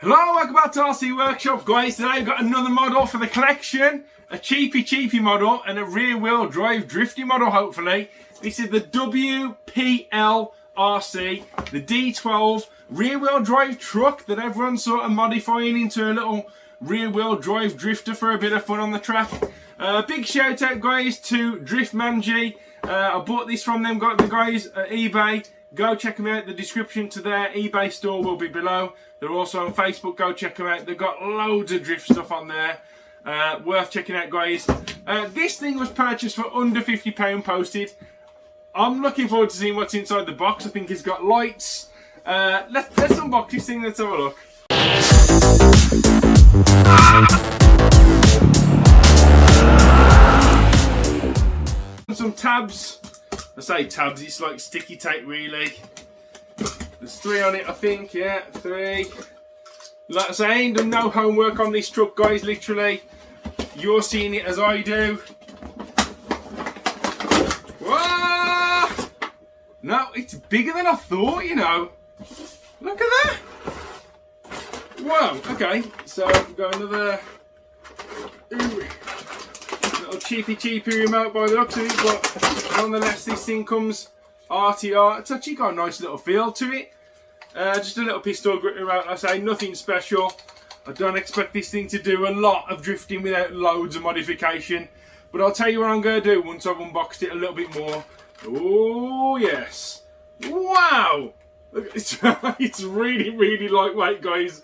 Hello, welcome back to RC Workshop, guys. Today I've got another model for the collection, a cheapy model and a rear wheel drive drifty model, hopefully. This is the WPL RC, the D12 rear wheel drive truck that everyone's sort of modifying into a little rear wheel drive drifter for a bit of fun on the track. Big shout out, guys, to Driftmanji. I bought this from them, got the guys at eBay. Go check them out. The description to their eBay store will be below. They're also on Facebook. Go check them out. They've got loads of drift stuff on there. Worth checking out, guys. This thing was purchased for under £50 posted. I'm looking forward to seeing what's inside the box. I think it's got lights. Let's unbox this thing. Let's have a look. Some tabs. I say tabs, it's like sticky tape really. There's 3 on it, I think. Yeah, 3. Like I say, I ain't done no homework on this truck, guys, literally. You're seeing it as I do. Whoa! No, it's bigger than I thought, you know. Look at that. Whoa, okay. So, we've got another little cheapy remote by the looks of it, but nonetheless this thing comes RTR. It's actually got a nice little feel to it. Just a little pistol grip remote, I say, nothing special. I don't expect this thing to do a lot of drifting without loads of modification, but I'll tell you what I'm going to do once I've unboxed it a little bit more. Oh yes, wow, it's really lightweight, guys.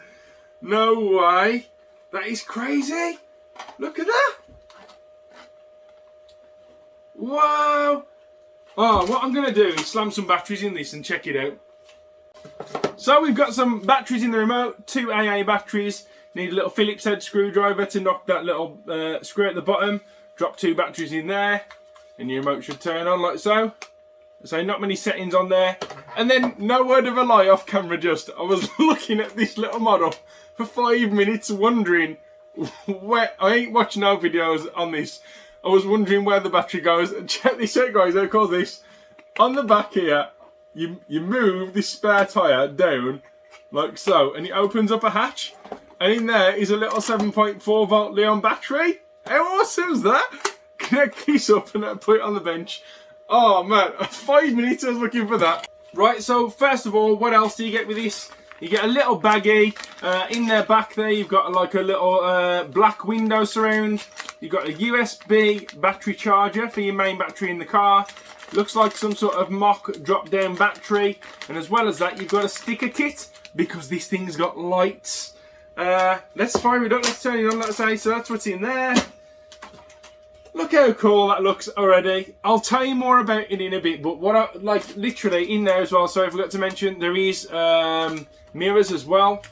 No way, that is crazy. Look at that. Wow! Oh, what I'm going to do is slam some batteries in this and check it out. So we've got some batteries in the remote, 2 AA batteries. Need a little Phillips head screwdriver to knock that little screw at the bottom. Drop 2 batteries in there and your remote should turn on like so. So not many settings on there. And then, no word of a lie off camera, just I was looking at this little model for 5 minutes wondering where, I ain't watching no videos on this. I was wondering where the battery goes. And check this out, guys. How cool is this? On the back here, you move this spare tyre down like so, and it opens up a hatch. And in there is a little 7.4 volt Leon battery. How awesome is that? Connect this up and put it on the bench. Oh man, 5 minutes I was looking for that. Right, so first of all, what else do you get with this? You get a little baggie. In their back there, you've got like a little black window surround. You've got a USB battery charger for your main battery in the car. Looks like some sort of mock drop-down battery. And as well as that, you've got a sticker kit because this thing's got lights. Let's fire it up. Let's turn it on, let's say. So that's what's in there. Look how cool that looks already. I'll tell you more about it in a bit, but what I like literally in there as well, sorry I forgot to mention, there is mirrors as well.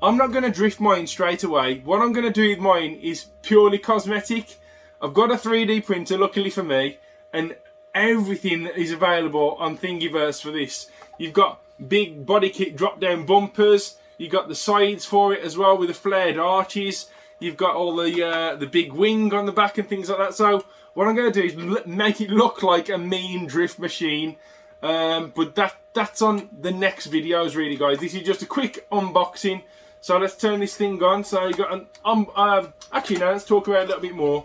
I'm not going to drift mine straight away. What I'm going to do with mine is purely cosmetic. I've got a 3D printer, luckily for me, and everything that is available on Thingiverse for this. You've got big body kit drop down bumpers. You've got the sides for it as well with the flared arches. You've got all the big wing on the back and things like that. So what I'm going to do is make it look like a mean drift machine. But that's on the next videos really, guys. This is just a quick unboxing. So let's turn this thing on. So you got an actually no, let's talk about it a little bit more.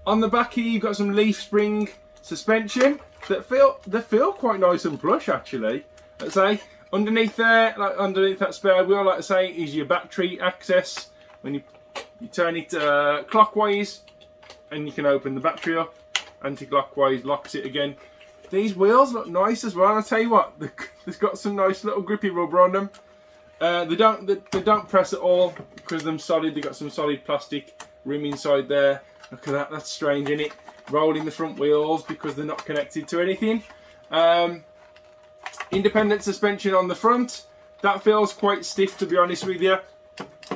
On the back here you've got some leaf spring suspension that feel quite nice and plush actually. Let's say underneath there, like underneath that spare wheel, like I say, is your battery access. When you turn it clockwise and you can open the battery up. Anti-clockwise locks it again. These wheels look nice as well. I'll tell you what, they've got some nice little grippy rubber on them. They don't press at all because they're solid. They've got some solid plastic rim inside there. Look at that, that's strange, isn't it? Rolling the front wheels because they're not connected to anything. Independent suspension on the front. That feels quite stiff, to be honest with you.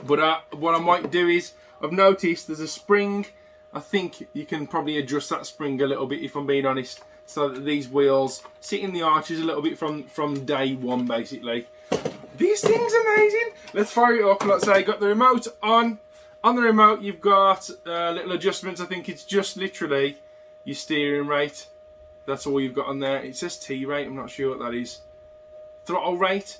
But what I might do is, I've noticed there's a spring. I think you can probably adjust that spring a little bit if I'm being honest, so that these wheels sit in the arches a little bit from day one basically. This thing's amazing. Let's fire it up. Let's say got the remote on. On the remote you've got little adjustments. I think it's just literally your steering rate. That's all you've got on there. It says T rate, I'm not sure what that is. Throttle rate.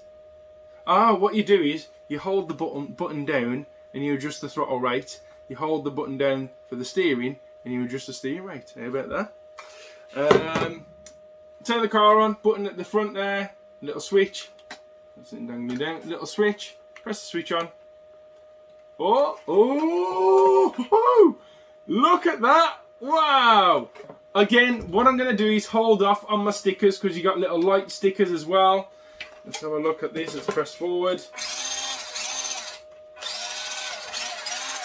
Ah, what you do is you hold the button down and you adjust the throttle rate. You hold the button down for the steering and you adjust the steering rate. How about that? Turn the car on, button at the front there, little switch. That's it, dangling down, little switch. Press the switch on. Oh, look at that! Wow! Again, what I'm going to do is hold off on my stickers because you got little light stickers as well. Let's have a look at this. Let's press forward.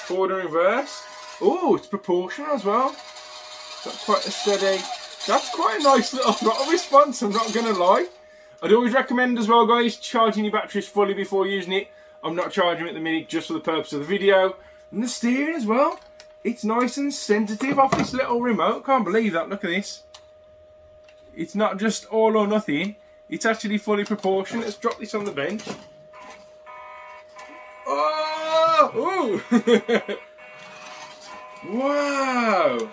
Forward and reverse. Oh, it's proportional as well. That's quite a steady. That's quite a nice little throttle response, I'm not going to lie. I'd always recommend as well, guys, charging your batteries fully before using it. I'm not charging it at the minute just for the purpose of the video. And the steering as well. It's nice and sensitive off this little remote. Can't believe that. Look at this. It's not just all or nothing. It's actually fully proportioned. Let's drop this on the bench. Oh! Ooh. Wow!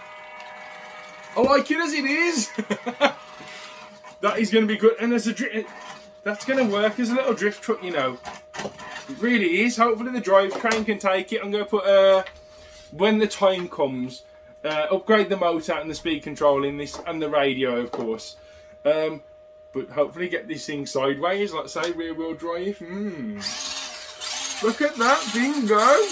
I like it as it is. That is going to be good. And as a that's going to work as a little drift truck, you know. It really is. Hopefully the drive crane can take it. I'm going to put, when the time comes, upgrade the motor and the speed control in this, and the radio, of course. But hopefully get this thing sideways, like say rear wheel drive. Look at that thing go.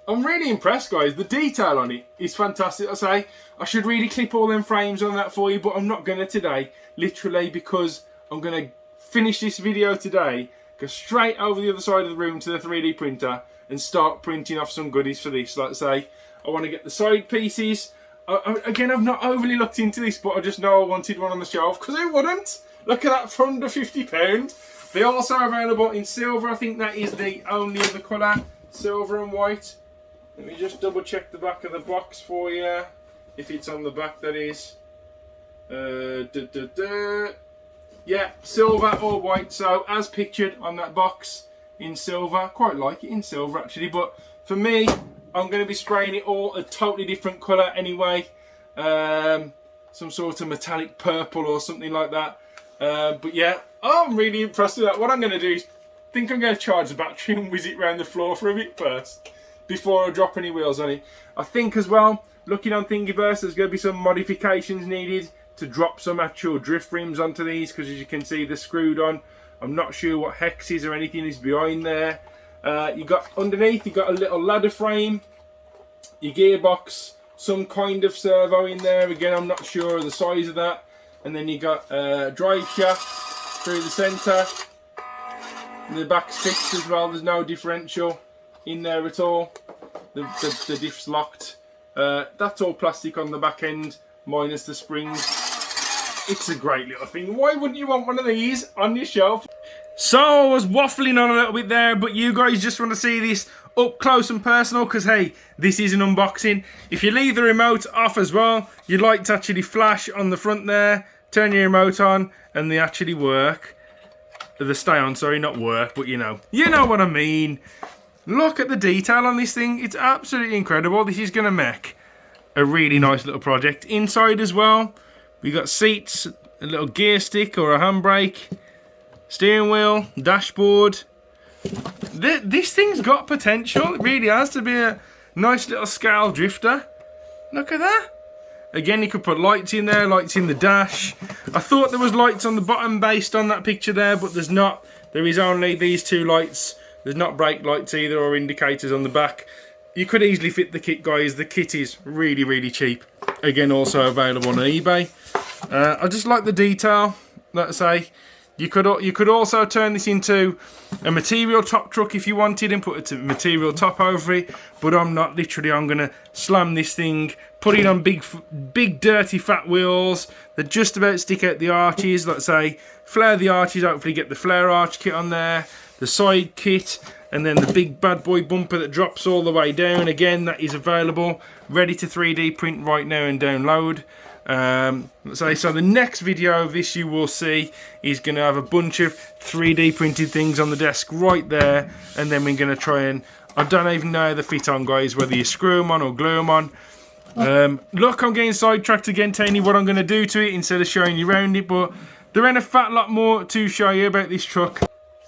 I'm really impressed, guys. The detail on it is fantastic. I say I should really clip all them frames on that for you, but I'm not going to today, literally, because I'm going to finish this video today, go straight over the other side of the room to the 3D printer and start printing off some goodies for this. Like I say, I want to get the side pieces. Again, I've not overly looked into this, but I just know I wanted one on the shelf, because who wouldn't? Look at that for under £50. They are also available in silver. I think that is the only other colour, silver and white. Let me just double check the back of the box for you, if it's on the back, that is. Yeah, silver or white, so as pictured on that box in silver. Quite like it in silver actually, but for me, I'm going to be spraying it all a totally different colour anyway. Some sort of metallic purple or something like that. But yeah, I'm really impressed with that. What I'm going to do is, I think I'm going to charge the battery and whiz it around the floor for a bit first, before I drop any wheels on it. I think as well, looking on Thingiverse, there's going to be some modifications needed to drop some actual drift rims onto these, because as you can see, they're screwed on. I'm not sure what hexes or anything is behind there. You got underneath, you got a little ladder frame, your gearbox, some kind of servo in there. Again, I'm not sure of the size of that. And then you got drive shaft through the centre. The back's fixed as well. There's no differential in there at all. The diff's locked. That's all plastic on the back end, minus the springs. It's a great little thing. Why wouldn't you want one of these on your shelf? So I was waffling on a little bit there, but you guys just want to see this up close and personal, because hey, this is an unboxing. If you leave the remote off as well, your lights actually flash on the front there. Turn your remote on and they actually work. They stay on, sorry, not work, but you know what I mean. Look at the detail on this thing. It's absolutely incredible. This is going to make a really nice little project. Inside as well, we got seats, a little gear stick or a handbrake, steering wheel, dashboard. This thing's got potential. It really has to be a nice little scale drifter. Look at that. Again, you could put lights in there, lights in the dash. I thought there was lights on the bottom based on that picture there, but there's not. There is only these two lights. There's not brake lights either, or indicators on the back. You could easily fit the kit, guys. The kit is really, really cheap. Again, also available on eBay. I just like the detail. Like I say, you could also turn this into a material top truck if you wanted and put a material top over it. But I'm not. Literally, I'm gonna slam this thing, put it on big dirty fat wheels that just about stick out the arches. Like I say, flare the arches. Hopefully, get the flare arch kit on there, the side kit, and then the big bad boy bumper that drops all the way down. Again, that is available, ready to 3D print right now and download. So the next video of this you will see is going to have a bunch of 3D printed things on the desk right there, and then we're going to try and, I don't even know how they fit on, guys, whether you screw them on or glue them on. Look, I'm getting sidetracked again, telling you what I'm going to do to it instead of showing you around it, but there ain't a fat lot more to show you about this truck.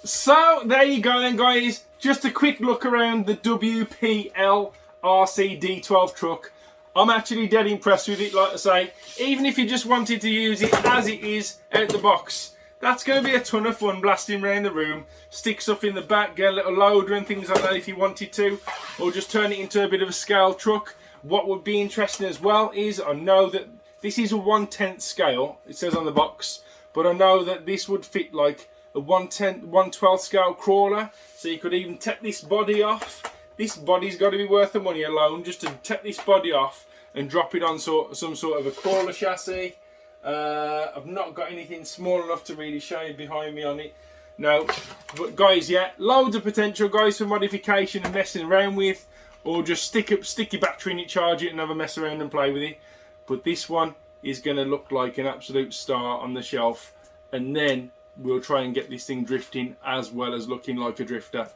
So there you go then, guys. Just a quick look around the WPL RC D12 truck. I'm actually dead impressed with it, like I say. Even if you just wanted to use it as it is out the box, that's going to be a ton of fun blasting around the room. Stick stuff in the back, get a little loader and things like that if you wanted to, or just turn it into a bit of a scale truck. What would be interesting as well is, I know that this is a 1/10 scale, it says on the box, but I know that this would fit like a 1/12 scale crawler, so you could even take this body off. This body's got to be worth the money alone, just to take this body off and drop it on some sort of a crawler chassis. I've not got anything small enough to really show you behind me on it. No, but guys, yeah, loads of potential, guys, for modification and messing around with, or just stick your battery in it, charge it, and have a mess around and play with it. But this one is going to look like an absolute star on the shelf, and then we'll try and get this thing drifting as well as looking like a drifter.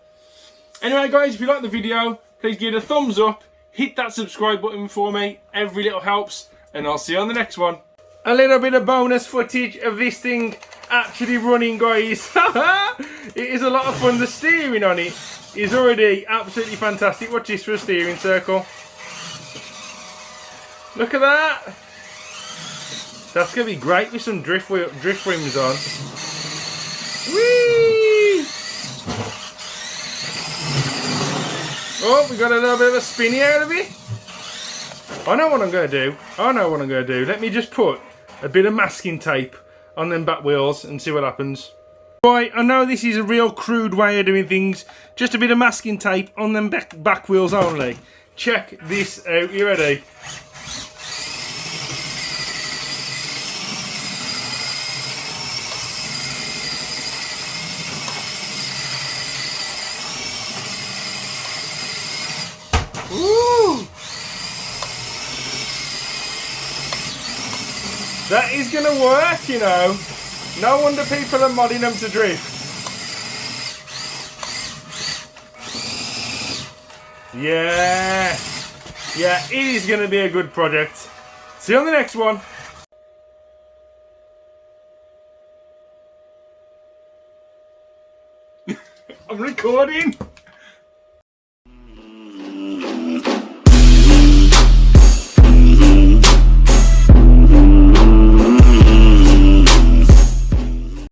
Anyway, guys, if you like the video, please give it a thumbs up, hit that subscribe button for me. Every little helps, and I'll see you on the next one. A little bit of bonus footage of this thing actually running, guys. It is a lot of fun. The steering on it is already absolutely fantastic. Watch this for a steering circle. Look at that. That's going to be great with some drift rims on. Whee! Oh, we got a little bit of a spinny out of it. I know what I'm going to do. I know what I'm going to do. Let me just put a bit of masking tape on them back wheels and see what happens. Right, I know this is a real crude way of doing things. Just a bit of masking tape on them back wheels only. Check this out. You ready? Woo! That is going to work, you know. No wonder people are modding them to drift. Yeah. Yeah, it is going to be a good project. See you on the next one. I'm recording.